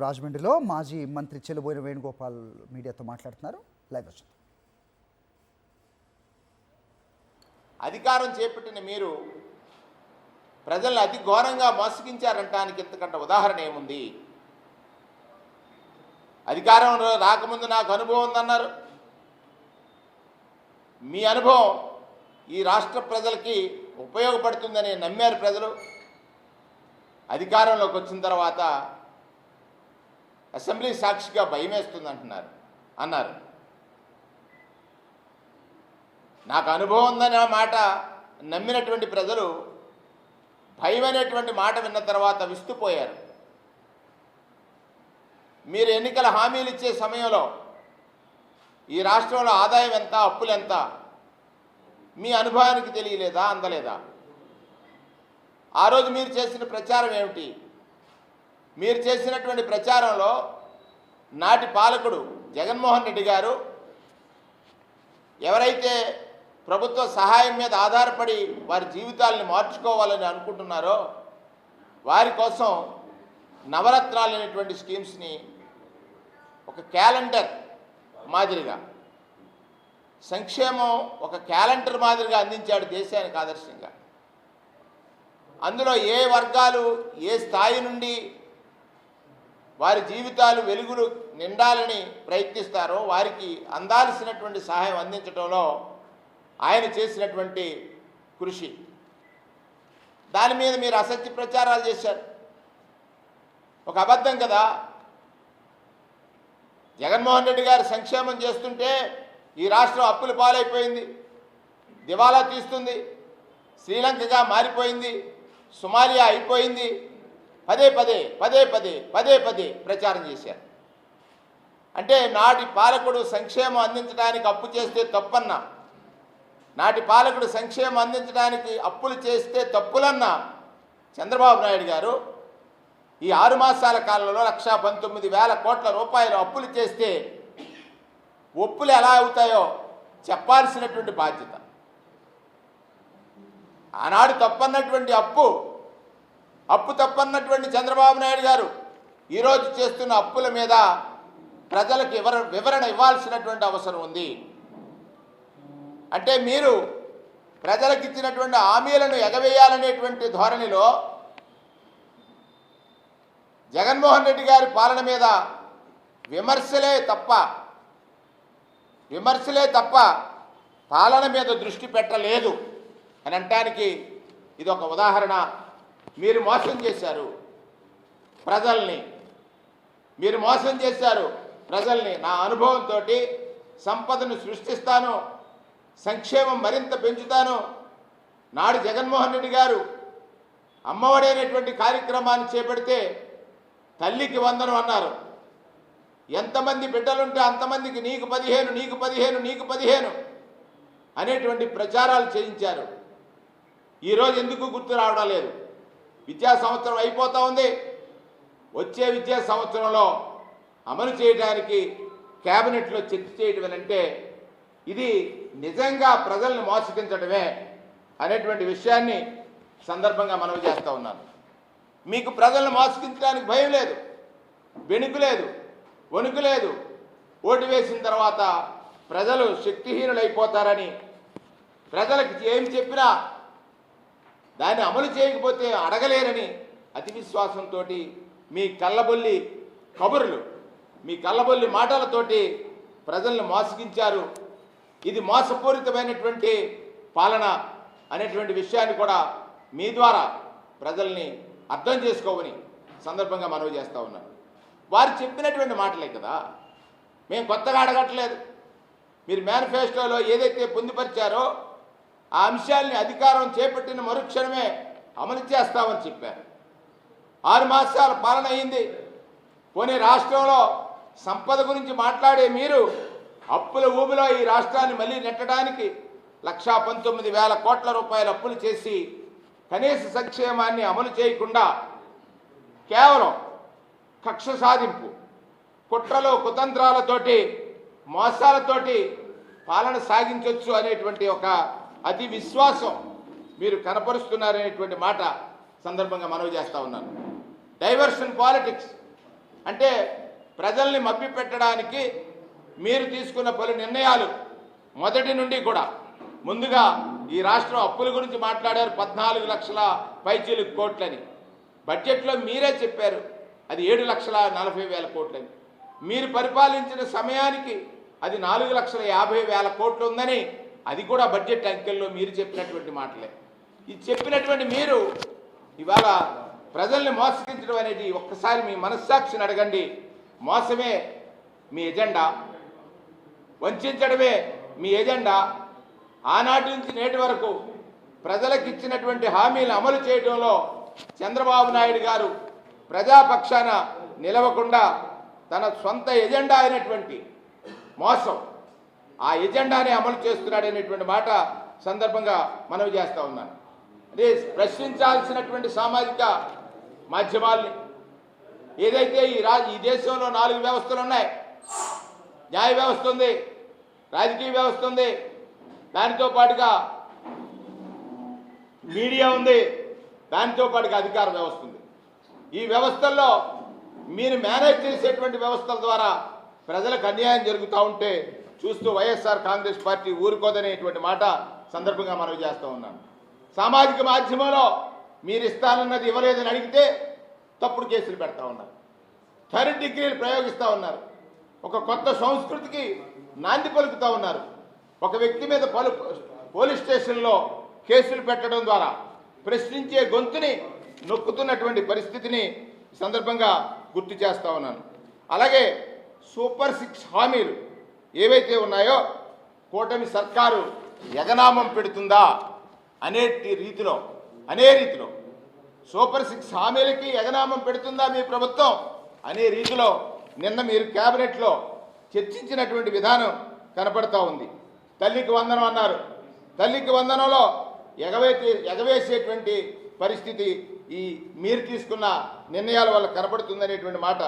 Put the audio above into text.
రాజమండ్రిలో మాజీ మంత్రి చెలుబోయిన వేణుగోపాల్ మీడియాతో మాట్లాడుతున్నారు. లైవ్ వచ్చింది. అధికారం చేపట్టిన మీరు ప్రజల్ని అతి ఘోరంగా మోసగించారంటానికి ఇంతకంటే ఉదాహరణ ఏముంది? అధికారంలో రాకముందు నాకు అనుభవం ఉందన్నారు. మీ అనుభవం ఈ రాష్ట్ర ప్రజలకి ఉపయోగపడుతుందని నమ్మారు ప్రజలు. అధికారంలోకి వచ్చిన తర్వాత అసెంబ్లీ సాక్షిగా భయమేస్తుంది అన్నారు. నాకు అనుభవం ఉందనే మాట నమ్మినటువంటి ప్రజలు భయం అనేటువంటి మాట విన్న తర్వాత విస్తుపోయారు. మీరు ఎన్నికల హామీలు ఇచ్చే సమయంలో ఈ రాష్ట్రంలో ఆదాయం ఎంత, అప్పులు ఎంత మీ అనుభవానికి తెలియలేదా, అందలేదా? ఆ రోజు మీరు చేసిన ప్రచారం ఏమిటి? మీరు చేసినటువంటి ప్రచారంలో నాటి పాలకుడు జగన్మోహన్ రెడ్డి గారు ఎవరైతే ప్రభుత్వ సహాయం మీద ఆధారపడి వారి జీవితాలను మార్చుకోవాలని అనుకుంటున్నారో వారి కోసం నవరత్నాలు అనేటువంటి స్కీమ్స్ని ఒక క్యాలెండర్ మాదిరిగా, సంక్షేమం ఒక క్యాలెండర్ మాదిరిగా అందించాడు దేశానికి ఆదర్శంగా. అందులో ఏ వర్గాలు ఏ స్థాయి నుండి వారి జీవితాలు వెలుగులు నిండాలని ప్రయత్నిస్తారో వారికి అందాల్సినటువంటి సహాయం అందించడంలో ఆయన చేసినటువంటి కృషి, దాని మీద మీరు అసత్య ప్రచారాలు చేశారు. ఒక అబద్ధం కదా. జగన్మోహన్ రెడ్డి గారు సంక్షేమం చేస్తుంటే ఈ రాష్ట్రం అప్పుల పాలైపోయింది, దివాలా తీస్తుంది, శ్రీలంకగా మారిపోయింది, సొమాలియా అయిపోయింది. పదే పదే ప్రచారం చేశారు. అంటే నాటి పాలకుడు సంక్షేమం అందించడానికి అప్పు చేస్తే తప్పన్నా, నాటి పాలకుడు సంక్షేమం అందించడానికి అప్పులు చేస్తే తప్పులన్నా చంద్రబాబు నాయుడు గారు ఈ 6 మాసాల కాలంలో 1,19,000 కోట్ల రూపాయలు అప్పులు చేస్తే ఒప్పులు ఎలా అవుతాయో చెప్పాల్సినటువంటి బాధ్యత. ఆనాడు తప్పన్నటువంటి అప్పు తప్పన్నటువంటి చంద్రబాబు నాయుడు గారు ఈరోజు చేస్తున్న అప్పుల మీద ప్రజలకు వివరణ ఇవ్వాల్సినటువంటి అవసరం ఉంది. అంటే మీరు ప్రజలకు ఇచ్చినటువంటి హామీలను ఎగవేయాలనేటువంటి ధోరణిలో జగన్మోహన్ రెడ్డి గారి పాలన మీద విమర్శలే తప్ప పాలన మీద దృష్టి పెట్టలేదు అని అనటానికి ఇది ఒక ఉదాహరణ. మీరు మోసం చేశారు ప్రజల్ని. నా అనుభవంతో సంపదను సృష్టిస్తాను, సంక్షేమం మరింత పెంచుతాను. నాడు జగన్మోహన్ రెడ్డి గారు అమ్మఒడి అనేటువంటి కార్యక్రమాన్ని చేపడితే తల్లికి వందనం అన్నారు. ఎంతమంది బిడ్డలుంటే అంతమందికి నీకు 15 అనేటువంటి ప్రచారాలు చేయించారు. ఈరోజు ఎందుకు గుర్తు రావడం లేదు? విద్యా సంవత్సరం అయిపోతూ ఉంది. వచ్చే విద్యా సంవత్సరంలో అమలు చేయడానికి క్యాబినెట్లో చర్చ చేయడం అంటే ఇది నిజంగా ప్రజల్ని మోసగించడమే అనేటువంటి విషయాన్ని సందర్భంగా మనవి చేస్తూ ఉన్నాను. మీకు ప్రజలను మోసగించడానికి భయం లేదు, బెణుకు లేదు, వణుకు లేదు. ఓటు వేసిన తర్వాత ప్రజలు శక్తిహీనులైపోతారని, ప్రజలకు ఏం చెప్పినా దాన్ని అమలు చేయకపోతే అడగలేరని అతి విశ్వాసంతో మీ కళ్ళబొల్లి కబుర్లు, మీ కళ్ళబొల్లి మాటలతోటి ప్రజల్ని మోసగించారు. ఇది మోసపూరితమైనటువంటి పాలన అనేటువంటి విషయాన్ని కూడా మీ ద్వారా ప్రజల్ని అర్థం చేసుకోమని సందర్భంగా మనవి చేస్తూ ఉన్నాను. వారు చెప్పినటువంటి మాటలే కదా, మేము కొత్తగా అడగట్లేదు. మీరు మేనిఫెస్టోలో ఏదైతే పొందుపరిచారో ఆ అంశాలని అధికారం చేపట్టిన మరుక్షణమే అమలు చేస్తామని చెప్పారు. 6 మాసాల పాలన అయింది. పోనీ రాష్ట్రంలో సంపద గురించి మాట్లాడే మీరు అప్పుల ఊబిలో ఈ రాష్ట్రాన్ని మళ్ళీ నెట్టడానికి 1,19,000 కోట్ల రూపాయల అప్పులు చేసి కనీస సంక్షేమాన్ని అమలు చేయకుండా కేవలం కక్ష సాధింపు, కుట్రలు కుతంత్రాలతోటి, మోసాలతోటి పాలన సాగించవచ్చు అనేటువంటి ఒక అతి విశ్వాసం మీరు కనపరుస్తున్నారనేటువంటి మాట సందర్భంగా మనవి చేస్తూ ఉన్నాను. డైవర్షన్ పాలిటిక్స్, అంటే ప్రజల్ని మభ్యపెట్టడానికి మీరు తీసుకున్న పలు నిర్ణయాలు మొదటి నుండి కూడా ముందుగా ఈ రాష్ట్రం అప్పుల గురించి మాట్లాడారు. 14 లక్షల పైచీలకు కోట్లని బడ్జెట్లో మీరే చెప్పారు, అది 7,40,000 కోట్లని. మీరు పరిపాలించిన సమయానికి అది 4,50,000 కోట్లు ఉందని అది కూడా బడ్జెట్ అంకెల్లో మీరు చెప్పినటువంటి మాటలే. ఇది చెప్పినటువంటి మీరు ఇవాళ ప్రజల్ని మోసగించడం అనేది ఒక్కసారి మీ మనస్సాక్షిని అడగండి. మోసమే మీ ఎజెండా, వంచడమే మీ ఎజెండా. ఆనాటి నుంచి నేటి వరకు ప్రజలకు ఇచ్చినటువంటి హామీలను అమలు చేయడంలో చంద్రబాబు నాయుడు గారు ప్రజాపక్షాన నిలవకుండా తన సొంత ఎజెండా అయినటువంటి మోసం, ఆ ఎజెండానే అమలు చేస్తున్నాడనేటువంటి మాట సందర్భంగా మనవి చేస్తూ ఉన్నాను. అదే ప్రశ్నించాల్సినటువంటి సామాజిక మాధ్యమాల్ని, ఏదైతే ఈ దేశంలో 4 వ్యవస్థలు ఉన్నాయి. న్యాయ వ్యవస్థ ఉంది, రాజకీయ వ్యవస్థ ఉంది, దానితో పాటుగా మీడియా ఉంది, దానితో పాటుగా అధికార వ్యవస్థ ఉంది. ఈ వ్యవస్థల్లో మీరు మేనేజ్ చేసేటువంటి వ్యవస్థల ద్వారా ప్రజలకు అన్యాయం జరుగుతూ ఉంటే చూస్తూ వైఎస్ఆర్ కాంగ్రెస్ పార్టీ ఊరుకోదనేటువంటి మాట సందర్భంగా మనవి చేస్తూ ఉన్నాను. సామాజిక మాధ్యమంలో మీరు ఇస్తానన్నది ఇవ్వలేదని అడిగితే తప్పుడు కేసులు పెడతా ఉన్నారు, 3rd డిగ్రీలు ప్రయోగిస్తూ ఉన్నారు, ఒక కొత్త సంస్కృతికి నాంది పలుకుతూ ఉన్నారు. ఒక వ్యక్తి మీద పోలీస్ స్టేషన్లో కేసులు పెట్టడం ద్వారా ప్రశ్నించే గొంతుని నొక్కుతున్నటువంటి పరిస్థితిని సందర్భంగా గుర్తు చేస్తూ ఉన్నాను. అలాగే సూపర్ 6 హామీలు ఏవైతే ఉన్నాయో కూటమి సర్కారు ఎగనామం పెడుతుందా అనే రీతిలో సూపర్ 6 హామీలకి ఎగనామం పెడుతుందా మీ ప్రభుత్వం అనే రీతిలో నిన్న మీరు క్యాబినెట్లో చర్చించినటువంటి విధానం కనపడతా ఉంది. తల్లికి వందనం అన్నారు, తల్లికి వందనంలో ఎగవేసేటువంటి పరిస్థితి ఈ మీరు తీసుకున్న నిర్ణయాల వల్ల కనపడుతుందనేటువంటి మాట